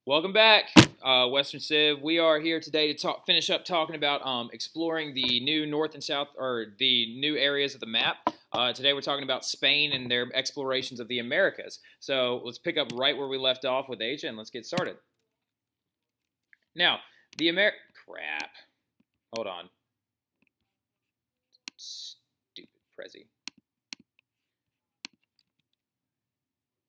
Welcome back, Western Civ. We are here today to finish up talking about exploring the new north and south, or the new areas of the map. Today we're talking about Spain and their explorations of the Americas. So let's pick up right where we left off with Asia, and let's get started. Now, crap. Hold on. Stupid Prezi.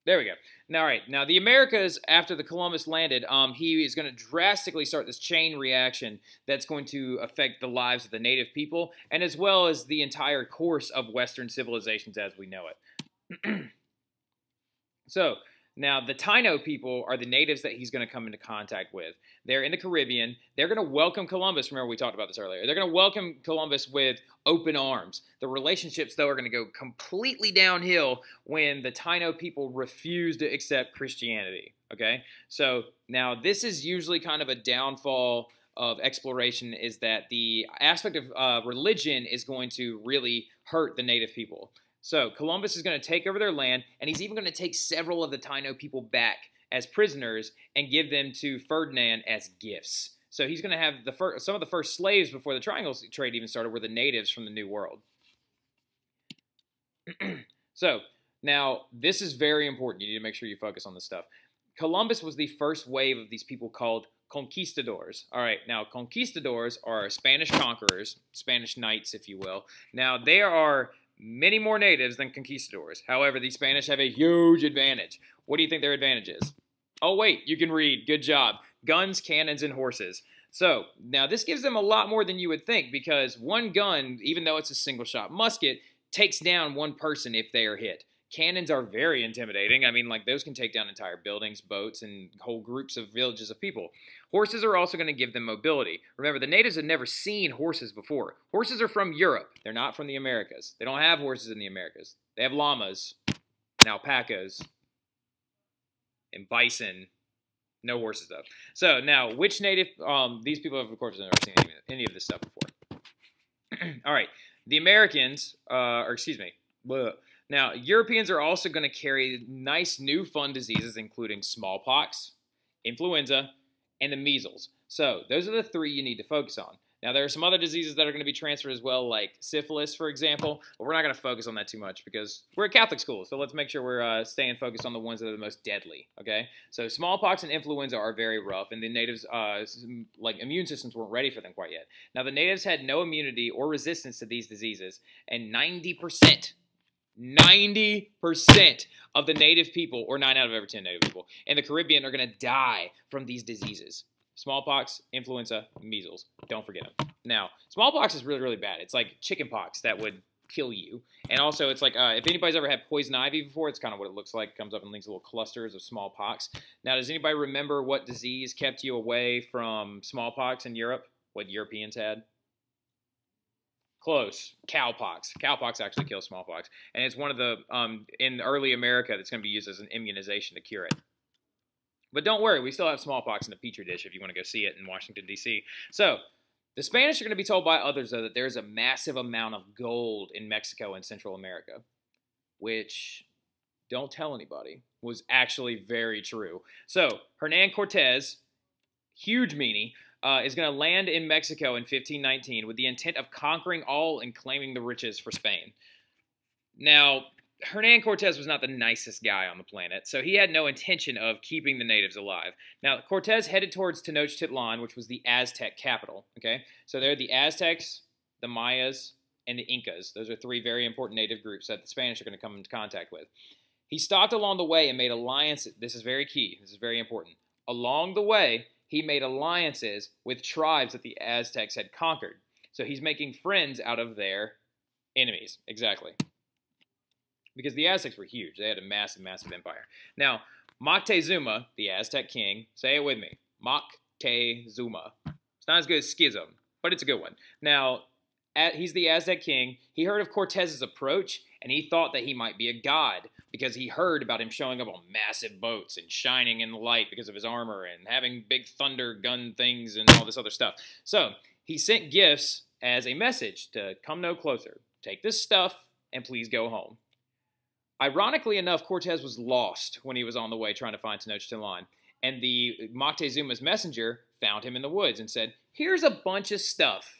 There we go. Now, all right. Now, the Americas, after the Columbus landed, he is going to drastically start this chain reaction that's going to affect the lives of the native people, and as well as the entire course of Western civilizations as we know it. So, now, the Taino people are the natives that he's going to come into contact with. They're in the Caribbean. They're going to welcome Columbus. Remember, we talked about this earlier. They're going to welcome Columbus with open arms. The relationships, though, are going to go completely downhill when the Taino people refuse to accept Christianity. Okay? So, now, this is usually kind of a downfall of exploration, is that the aspect of religion is going to really hurt the native people. So Columbus is going to take over their land, and he's even going to take several of the Taino people back as prisoners and give them to Ferdinand as gifts. So he's going to have some of the first slaves before the triangle trade even started were the natives from the New World. So now this is very important. You need to make sure you focus on this stuff. Columbus was the first wave of these people called conquistadors. All right, now conquistadors are Spanish conquerors, Spanish knights, if you will. Now they are many more natives than conquistadors. However, the Spanish have a huge advantage. What do you think their advantage is? Oh, wait, you can read. Good job. Guns, cannons, and horses. So, now this gives them a lot more than you would think, because one gun, even though it's a single-shot musket, takes down one person if they are hit. Cannons are very intimidating. I mean, like, those can take down entire buildings, boats, and whole groups of villages of people. Horses are also going to give them mobility. Remember, the natives had never seen horses before. Horses are from Europe. They're not from the Americas. They don't have horses in the Americas. They have llamas and alpacas and bison. No horses, though. So, now, which native... these people have, of course, never seen any of this stuff before. All right. The Americans... Now, Europeans are also going to carry nice new fun diseases, including smallpox, influenza, and the measles. So, those are the three you need to focus on. Now, there are some other diseases that are going to be transferred as well, like syphilis, for example, but we're not going to focus on that too much because we're a Catholic school, so let's make sure we're staying focused on the ones that are the most deadly, okay? So, smallpox and influenza are very rough, and the natives, immune systems weren't ready for them quite yet. Now, the natives had no immunity or resistance to these diseases, and 90% of the native people, or 9 out of every 10 native people, in the Caribbean are going to die from these diseases. Smallpox, influenza, measles. Don't forget them. Now, smallpox is really, really bad. It's like chickenpox that would kill you. And also, it's like, if anybody's ever had poison ivy before, it's kind of what it looks like. It comes up in these little clusters of smallpox. Now, does anybody remember what disease kept you away from smallpox in Europe? What Europeans had? Close. Cowpox. Cowpox actually kills smallpox. And it's one of the, in early America, that's going to be used as an immunization to cure it. But don't worry, we still have smallpox in a petri dish if you want to go see it in Washington, D.C. So, the Spanish are going to be told by others, though, that there's a massive amount of gold in Mexico and Central America, which, don't tell anybody, was actually very true. So, Hernan Cortez, huge meanie, is going to land in Mexico in 1519 with the intent of conquering all and claiming the riches for Spain. Now, Hernan Cortez was not the nicest guy on the planet, so he had no intention of keeping the natives alive. Now, Cortez headed towards Tenochtitlan, which was the Aztec capital, okay? So there are the Aztecs, the Mayas, and the Incas. Those are three very important native groups that the Spanish are going to come into contact with. He stopped along the way and made alliances. This is very key. This is very important. Along the way, he made alliances with tribes that the Aztecs had conquered. So he's making friends out of their enemies. Exactly. Because the Aztecs were huge. They had a massive, massive empire. Now, Moctezuma, the Aztec king, say it with me, Moctezuma. It's not as good as Schism, but it's a good one. Now, he's the Aztec king. He heard of Cortez's approach, and he thought that he might be a god because he heard about him showing up on massive boats and shining in the light because of his armor and having big thunder gun things and all this other stuff. So, he sent gifts as a message to come no closer. Take this stuff and please go home. Ironically enough, Cortez was lost when he was on the way trying to find Tenochtitlan. And the Moctezuma's messenger found him in the woods and said, "Here's a bunch of stuff.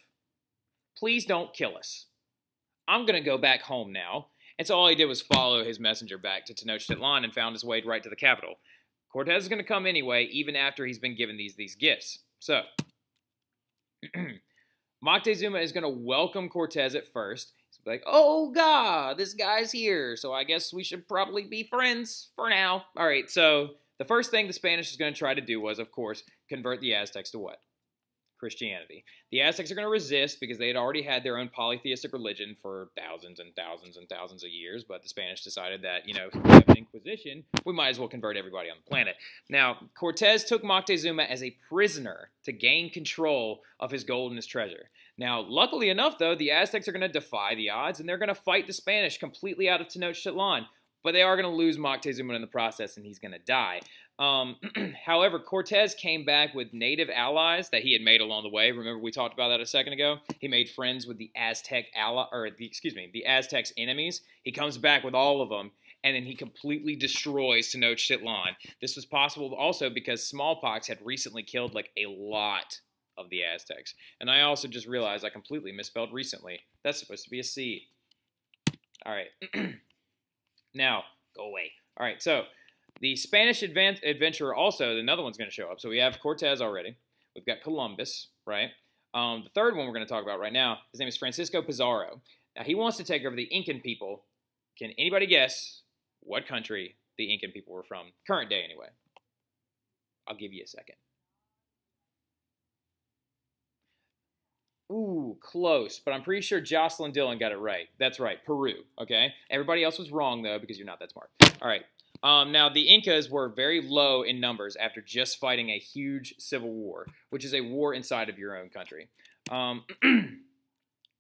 Please don't kill us. I'm going to go back home now." And so all he did was follow his messenger back to Tenochtitlan and found his way right to the capital. Cortez is going to come anyway, even after he's been given these gifts. So, Moctezuma is going to welcome Cortez at first. He's like, "Oh, God, this guy's here, so I guess we should probably be friends for now." All right, so the first thing the Spanish is going to try to do was, of course, convert the Aztecs to what? Christianity. The Aztecs are going to resist because they had already had their own polytheistic religion for thousands and thousands and thousands of years, but the Spanish decided that, we have an Inquisition, we might as well convert everybody on the planet. Now, Cortez took Moctezuma as a prisoner to gain control of his gold and his treasure. Now, luckily enough, though, the Aztecs are going to defy the odds, and they're going to fight the Spanish completely out of Tenochtitlan. But they are going to lose Moctezuma in the process, and he's going to die. However, Cortez came back with native allies that he had made along the way. Remember, we talked about that a second ago. He made friends with the Aztec the Aztecs' enemies. He comes back with all of them, and then he completely destroys Tenochtitlan. This was possible also because smallpox had recently killed like a lot of the Aztecs. And I also just realized I completely misspelled recently. That's supposed to be a C. All right. Now, go away. All right, so the Spanish adventurer also, another one's going to show up. So we have Cortez already. We've got Columbus, right? The third one we're going to talk about right now, his name is Francisco Pizarro. Now, he wants to take over the Incan people. Can anybody guess what country the Incan people were from? Current day, anyway. I'll give you a second. Ooh, close, but I'm pretty sure Jocelyn Dillon got it right. That's right, Peru, okay? Everybody else was wrong, though, because you're not that smart. All right. Now, the Incas were very low in numbers after just fighting a huge civil war, which is a war inside of your own country.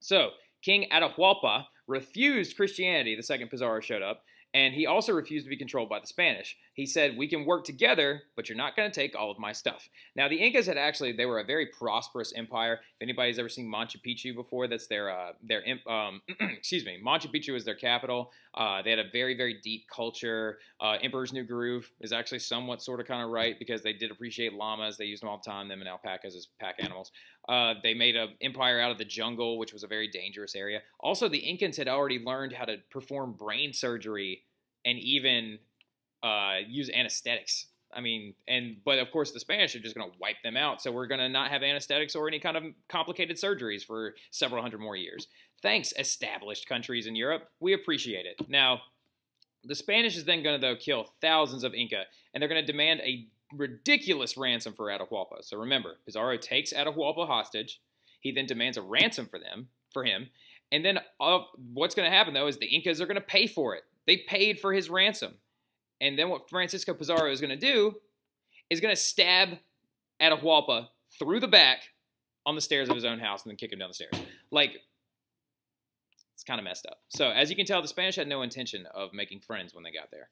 So, King Atahualpa refused Christianity the second Pizarro showed up, and he also refused to be controlled by the Spanish. He said, "We can work together, but you're not going to take all of my stuff." Now, the Incas they were a very prosperous empire. If anybody's ever seen Machu Picchu before, that's excuse me, Machu Picchu is their capital. They had a very, very deep culture. Emperor's New Groove is actually somewhat sort of kind of right because they did appreciate llamas. They used them all the time, them and alpacas as pack animals. They made an empire out of the jungle, which was a very dangerous area. Also, the Incans had already learned how to perform brain surgery and even use anesthetics. But of course the Spanish are just going to wipe them out. So we're going to not have anesthetics or any kind of complicated surgeries for several hundred more years. Thanks, established countries in Europe. We appreciate it. Now, the Spanish is then going to, though, kill thousands of Inca, and they're going to demand a ridiculous ransom for Atahualpa. So remember, Pizarro takes Atahualpa hostage. He then demands a ransom for him. And then what's going to happen, though, is the Incas are going to pay for it. They paid for his ransom. And then what Francisco Pizarro is going to do is going to stab Atahualpa through the back on the stairs of his own house and then kick him down the stairs. Like, it's kind of messed up. So, as you can tell, the Spanish had no intention of making friends when they got there.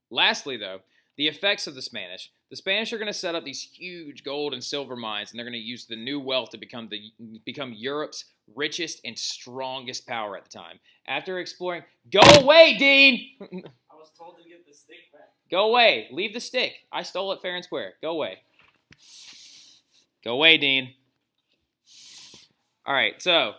Lastly, though, the effects of the Spanish. The Spanish are going to set up these huge gold and silver mines, and they're going to use the new wealth to become Europe's richest and strongest power at the time. After exploring... Go away, Dean! I was told to get the stick back. Go away. Leave the stick. I stole it fair and square. Go away. Go away, Dean. All right, so...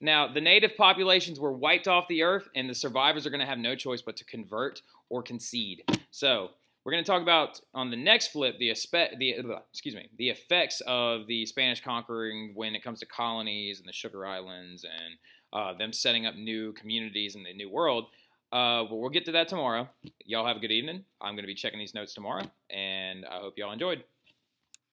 Now, the native populations were wiped off the earth, and the survivors are going to have no choice but to convert or concede. So, we're going to talk about, on the next flip, the effects of the Spanish conquering when it comes to colonies and the Sugar Islands and them setting up new communities in the New World. But we'll get to that tomorrow. Y'all have a good evening. I'm going to be checking these notes tomorrow, and I hope y'all enjoyed.